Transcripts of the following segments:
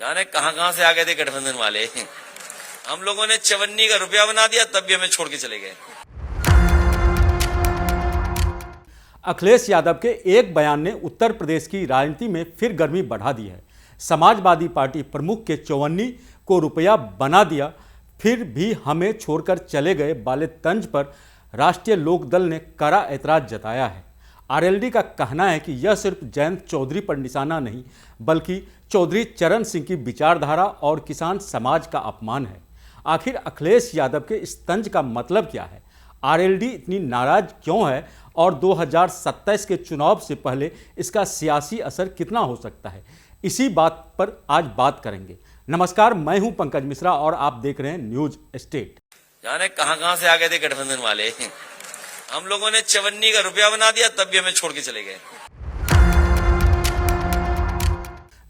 जाने कहां से आ गए थे गठबंधन वाले। हम लोगों ने चवन्नी का रुपया बना दिया, तब भी हमें छोड़ के चले गए। अखिलेश यादव के एक बयान ने उत्तर प्रदेश की राजनीति में फिर गर्मी बढ़ा दी है। समाजवादी पार्टी प्रमुख के चवन्नी को रुपया बना दिया, फिर भी हमें छोड़कर चले गए वाले तंज पर राष्ट्रीय लोकदल ने कड़ा ऐतराज जताया है। आरएलडी का कहना है कि यह सिर्फ जयंत चौधरी पर निशाना नहीं, बल्कि चौधरी चरण सिंह की विचारधारा और किसान समाज का अपमान है। आखिर अखिलेश यादव के इस तंज का मतलब क्या है? आरएलडी इतनी नाराज क्यों है और 2027 के चुनाव से पहले इसका सियासी असर कितना हो सकता है? इसी बात पर आज बात करेंगे। नमस्कार, मैं हूं पंकज मिश्रा और आप देख रहे हैं न्यूज स्टेट। जाने कहां से आ गए थे गठबंधन वाले। हम लोगों ने चवन्नी का रुपया बना दिया, तब भी हमें छोड़ के चले गए।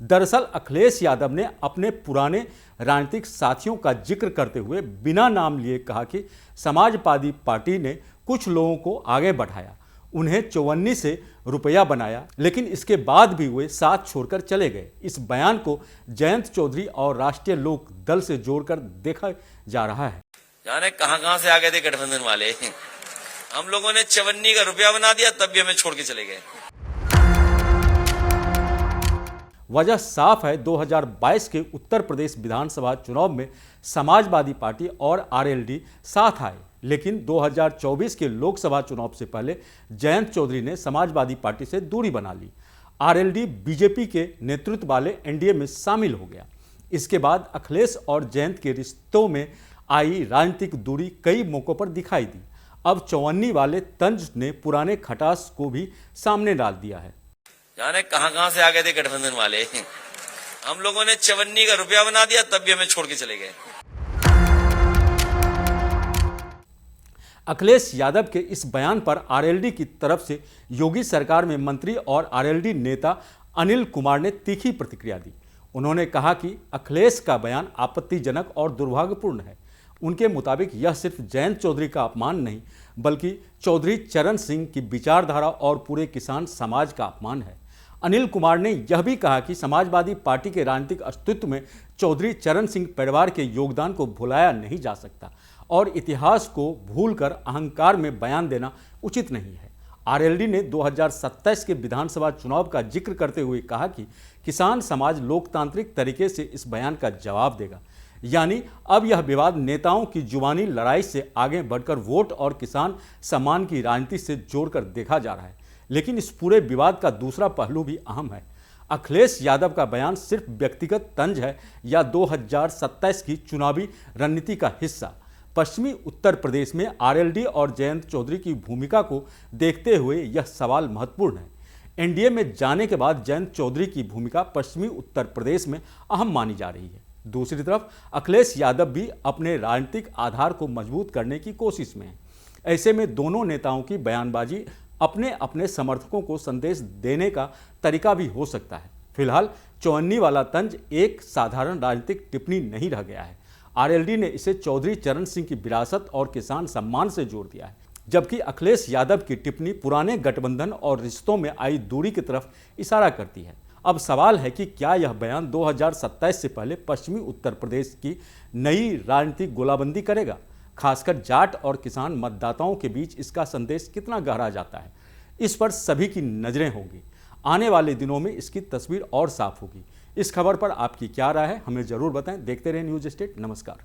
दरअसल अखिलेश यादव ने अपने पुराने राजनीतिक साथियों का जिक्र करते हुए बिना नाम लिए कहा कि समाजवादी पार्टी ने कुछ लोगों को आगे बढ़ाया, उन्हें चवन्नी से रुपया बनाया, लेकिन इसके बाद भी वे साथ छोड़कर चले गए। इस बयान को जयंत चौधरी और राष्ट्रीय लोक दल से जोड़कर देखा जा रहा है। जाने कहां से आ गए थे गठबंधन वाले। हम लोगों ने चवन्नी का रुपया बना दिया, तब भी हमें छोड़ के चले गए। वजह साफ है, 2022 के उत्तर प्रदेश विधानसभा चुनाव में समाजवादी पार्टी और आरएलडी साथ आए, लेकिन 2024 के लोकसभा चुनाव से पहले जयंत चौधरी ने समाजवादी पार्टी से दूरी बना ली। आरएलडी बीजेपी के नेतृत्व वाले एनडीए में शामिल हो गया। इसके बाद अखिलेश और जयंत के रिश्तों में आई राजनीतिक दूरी कई मौकों पर दिखाई दी। अब चवन्नी वाले तंज ने पुराने खटास को भी सामने डाल दिया है। जाने कहां से आ गए थे गठबंधन वाले। हम लोगों ने चवन्नी का रुपया बना दिया, तब भी हमें छोड़ के चले गए। अखिलेश यादव के इस बयान पर आरएलडी की तरफ से योगी सरकार में मंत्री और आरएलडी नेता अनिल कुमार ने तीखी प्रतिक्रिया दी। उन्होंने कहा कि अखिलेश का बयान आपत्तिजनक और दुर्भाग्यपूर्ण है। उनके मुताबिक यह सिर्फ जयंत चौधरी का अपमान नहीं, बल्कि चौधरी चरण सिंह की विचारधारा और पूरे किसान समाज का अपमान है। अनिल कुमार ने यह भी कहा कि समाजवादी पार्टी के राजनीतिक अस्तित्व में चौधरी चरण सिंह परिवार के योगदान को भुलाया नहीं जा सकता और इतिहास को भूलकर अहंकार में बयान देना उचित नहीं है। आरएलडी ने 2027 के विधानसभा चुनाव का जिक्र करते हुए कहा कि किसान समाज लोकतांत्रिक तरीके से इस बयान का जवाब देगा, यानी अब यह विवाद नेताओं की जुबानी लड़ाई से आगे बढ़कर वोट और किसान सम्मान की राजनीति से जोड़कर देखा जा रहा है। लेकिन इस पूरे विवाद का दूसरा पहलू भी अहम है। अखिलेश यादव का बयान सिर्फ व्यक्तिगत तंज है या 2027 की चुनावी रणनीति का हिस्सा? पश्चिमी उत्तर प्रदेश में आरएलडी और जयंत चौधरी की भूमिका को देखते हुए यह सवाल महत्वपूर्ण है। एनडीए में जाने के बाद जयंत चौधरी की भूमिका पश्चिमी उत्तर प्रदेश में अहम मानी जा रही है। दूसरी तरफ अखिलेश यादव भी अपने राजनीतिक आधार को मजबूत करने की कोशिश में है। ऐसे में दोनों नेताओं की बयानबाजी अपने अपने समर्थकों को संदेश देने का तरीका भी हो सकता है। फिलहाल चवन्नी वाला तंज एक साधारण राजनीतिक टिप्पणी नहीं रह गया है। आरएलडी ने इसे चौधरी चरण सिंह की विरासत और किसान सम्मान से जोड़ दिया है, जबकि अखिलेश यादव की टिप्पणी पुराने गठबंधन और रिश्तों में आई दूरी की तरफ इशारा करती है। अब सवाल है कि क्या यह बयान 2027 से पहले पश्चिमी उत्तर प्रदेश की नई राजनीतिक गोलाबंदी करेगा? खासकर जाट और किसान मतदाताओं के बीच इसका संदेश कितना गहरा जाता है, इस पर सभी की नजरें होंगी। आने वाले दिनों में इसकी तस्वीर और साफ होगी। इस खबर पर आपकी क्या राय है, हमें जरूर बताएं। देखते रहें न्यूज स्टेट। नमस्कार।